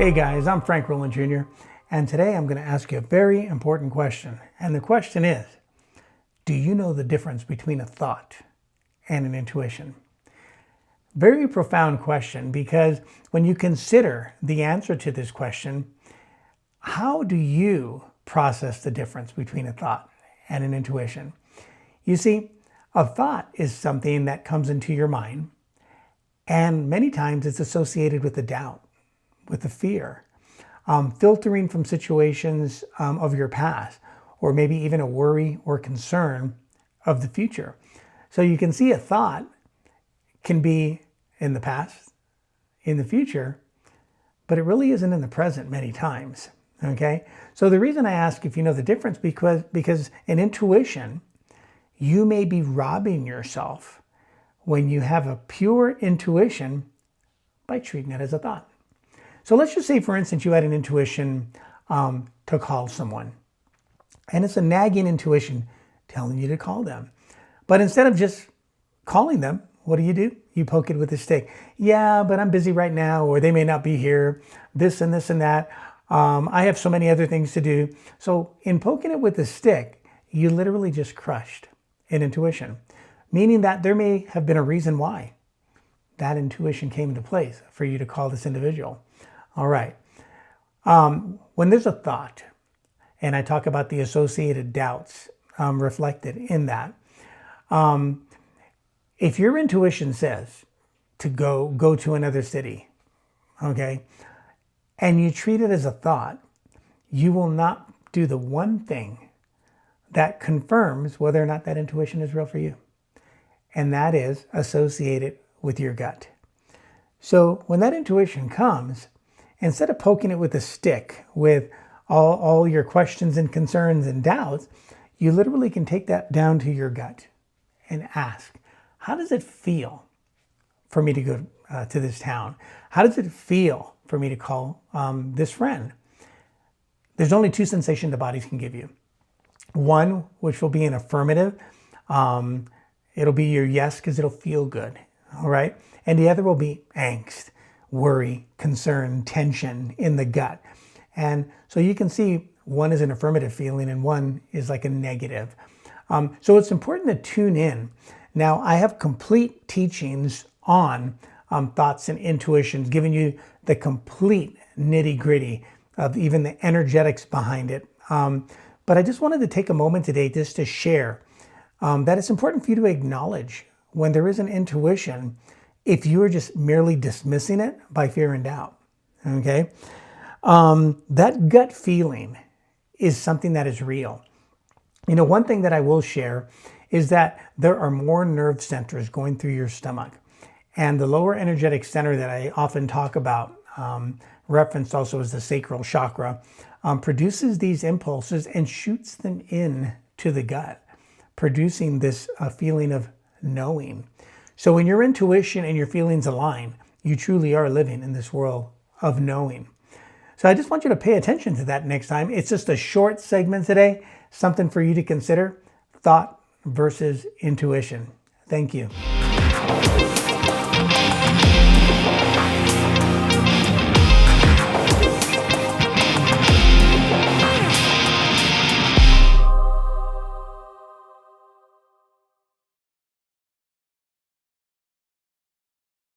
Hey guys, I'm Frank Rolon Jr. and today I'm going to ask you a very important question. And the question is, do you know the difference between a thought and an intuition? Very profound question, because when you consider the answer to this question, how do you process the difference between a thought and an intuition? You see, a thought is something that comes into your mind, and many times it's associated with a doubt, with a fear, filtering from situations of your past, or maybe even a worry or concern of the future. So you can see a thought can be in the past, in the future, but it really isn't in the present many times. Okay? So the reason I ask if you know the difference, because in intuition, you may be robbing yourself when you have a pure intuition by treating it as a thought. So let's just say, for instance, you had an intuition to call someone. And it's a nagging intuition telling you to call them. But instead of just calling them, what do? You poke it with a stick. Yeah, but I'm busy right now, or they may not be here, this and this and that. I have so many other things to do. So in poking it with a stick, you literally just crushed an intuition, meaning that there may have been a reason why that intuition came into place for you to call this individual. All right. When there's a thought, and I talk about the associated doubts reflected in that, if your intuition says to go to another city, okay, and you treat it as a thought, you will not do the one thing that confirms whether or not that intuition is real for you. And that is associated with your gut. So when that intuition comes, instead of poking it with a stick with all your questions and concerns and doubts, you literally can take that down to your gut and ask, how does it feel for me to go to this town? How does it feel for me to call this friend? There's only two sensations the bodies can give you. One, which will be an affirmative. It'll be your yes, because it'll feel good. All right. And the other will be angst, worry, concern, tension in the gut. And so you can see one is an affirmative feeling and one is like a negative. So it's important to tune in. Now, I have complete teachings on thoughts and intuitions, giving you the complete nitty gritty of even the energetics behind it. But I just wanted to take a moment today just to share that it's important for you to acknowledge when there is an intuition, if you are just merely dismissing it by fear and doubt. Okay? That gut feeling is something that is real. You know, one thing that I will share is that there are more nerve centers going through your stomach. And the lower energetic center that I often talk about, referenced also as the sacral chakra, produces these impulses and shoots them in to the gut, producing this feeling of knowing. So when your intuition and your feelings align, you truly are living in this world of knowing. So I just want you to pay attention to that next time. It's just a short segment today, something for you to consider, thought versus intuition. Thank you.